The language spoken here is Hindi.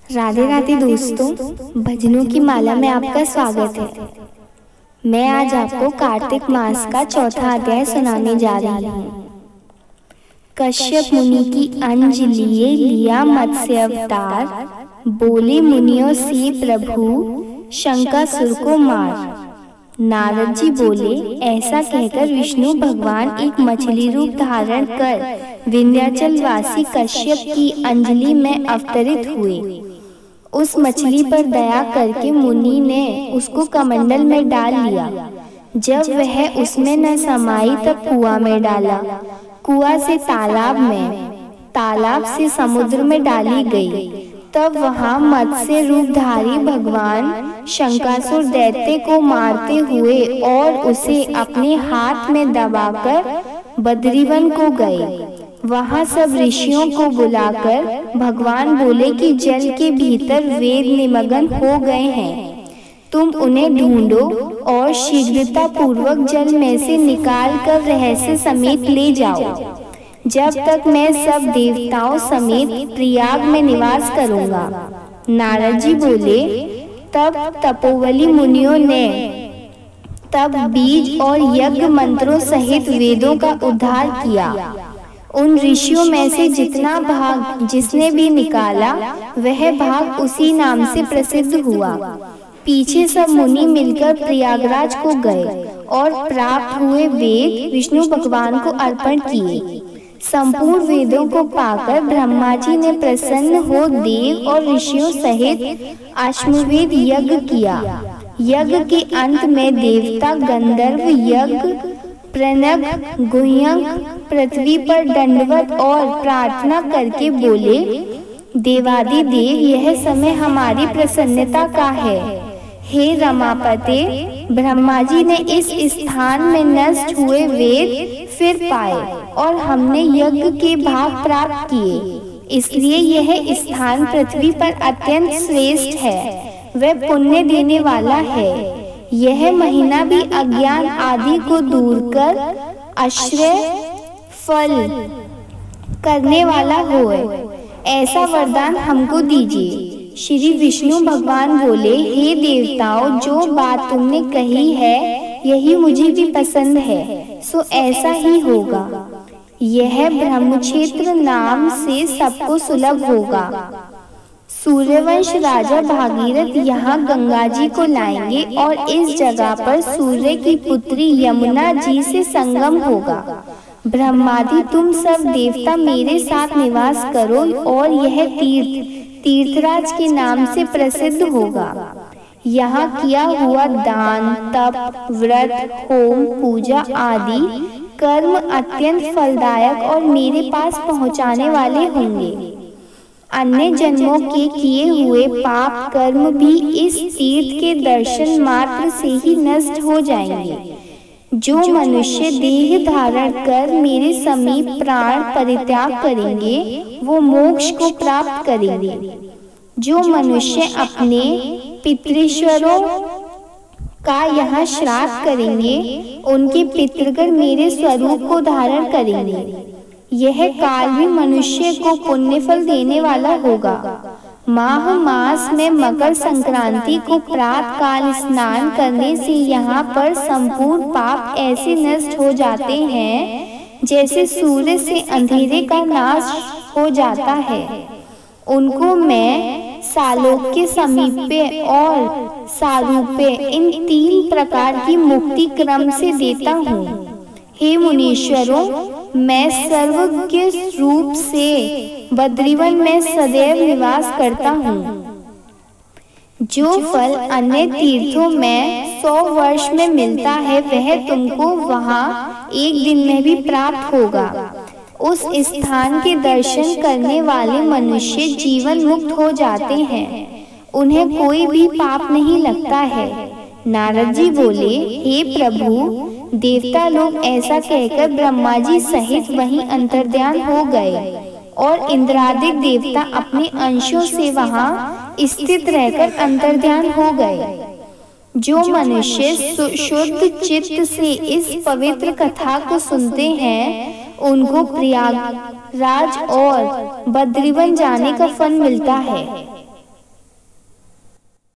राधे राधे दोस्तों, भजनों की माला में आपका स्वागत है। मैं आज आपको कार्तिक मास का चौथा अध्याय सुनाने जा रही हूँ। कश्यप मुनि की अंज लिए लिया मत्स्य अवतार, बोले मुनियों से प्रभु शंकासुर को मार। नारद जी बोले, ऐसा कहकर विष्णु भगवान एक मछली रूप धारण कर विंध्याचल वासी कश्यप की अंजलि में अवतरित हुए। उस मछली पर दया करके मुनि ने उसको कमंडल में डाल लिया। जब वह उसमें न समाई तब कुआं में डाला, कुआं से तालाब में, तालाब से समुद्र में डाली गई। तब वहां मत्स्य रूपधारी भगवान शंकासुर दैत्य को मारते हुए और उसे अपने हाथ में दबाकर बद्रीवन को गए। वहां सब ऋषियों को बुलाकर भगवान बोले कि जल के भीतर वेद निमग्न हो गए हैं, तुम उन्हें ढूंढो और शीघ्रता पूर्वक जल में से निकाल कर रहस्य समेत ले जाओ, जब तक मैं सब देवताओं समेत प्रयाग में निवास करूंगा। नारद जी बोले, तब तपोवली मुनियों ने तब बीज और यज्ञ मंत्रों सहित वेदों का उद्धार किया। उन ऋषियों में से जितना भाग जिसने भी निकाला वह भाग उसी नाम से प्रसिद्ध हुआ। पीछे सब मुनि मिलकर प्रयागराज को गए और प्राप्त हुए वेद विष्णु भगवान को अर्पण किए। संपूर्ण वेदों को पाकर ब्रह्मा जी ने प्रसन्न हो देव और ऋषियों सहित अश्वमेध यज्ञ किया। यज्ञ के अंत में देवता गंधर्व यज्ञ प्रणव गुह्यंक पृथ्वी पर दंडवत और प्रार्थना करके बोले, देवादिदेव यह समय हमारी प्रसन्नता का है। हे रमापते, ब्रह्मा जी ने इस स्थान में नष्ट हुए वेद फिर पाए और हमने यज्ञ के भाग प्राप्त किए, इसलिए यह स्थान पृथ्वी पर अत्यंत श्रेष्ठ है, वह पुण्य देने वाला है। यह महीना भी अज्ञान आदि को दूर कर आश्रय फल करने वाला होए, ऐसा वरदान हमको दीजिए। श्री विष्णु भगवान बोले, हे देवताओं, जो बात तुमने कही है यही मुझे भी पसंद है, सो ऐसा ही होगा। यह ब्रह्मक्षेत्र नाम से सबको सुलभ होगा। सूर्यवंश राजा भागीरथ यहाँ गंगा जी को लाएंगे और इस जगह पर सूर्य की पुत्री यमुना जी से संगम होगा। ब्रह्मादि तुम सब देवता मेरे साथ निवास करो और यह तीर्थराज के नाम से प्रसिद्ध होगा। यहाँ किया हुआ दान तप व्रत होम पूजा आदि कर्म अत्यंत फलदायक और मेरे पास पहुँचाने वाले होंगे। अन्य जन्मों के किए हुए पाप कर्म भी इस तीर्थ के दर्शन मात्र से ही नष्ट हो जाएंगे। जो मनुष्य देह धारण कर मेरे समीप प्राण परित्याग करेंगे वो मोक्ष को प्राप्त करेंगे। जो मनुष्य अपने पितृश्वरों का यहाँ श्राद्ध करेंगे उनके पितृगण मेरे स्वरूप को धारण करेंगे। यह काल भी मनुष्य को पुण्य फल देने वाला होगा। माह मास में मकर संक्रांति को प्रातः काल स्नान करने से यहाँ पर संपूर्ण पाप ऐसे नष्ट हो जाते हैं जैसे सूर्य से अंधेरे का नाश हो जाता है। उनको मैं सालोक्य समीप्य और सारूप्य इन 3 प्रकार की मुक्ति क्रम से देता हूँ। हे मुनीश्वरों, मैं सर्वज्ञ रूप से बद्रीवन में सदैव निवास करता हूँ। जो फल अन्य तीर्थों में 100 वर्ष में मिलता है वह तुमको वहाँ एक दिन में भी प्राप्त होगा। उस स्थान के दर्शन करने वाले मनुष्य जीवन मुक्त हो जाते हैं, उन्हें कोई भी पाप नहीं लगता है। नारद जी बोले, हे प्रभु, देवता लोग ऐसा कहकर ब्रह्मा जी सहित वहीं अंतर्ध्यान हो गए और इंद्रादिक देवता अपने अंशों से वहां स्थित रहकर अंतर्ध्यान हो गए। जो मनुष्य शुद्ध चित्त से इस पवित्र कथा को सुनते हैं उनको प्रयागराज और बद्रीवन जाने का फल मिलता है।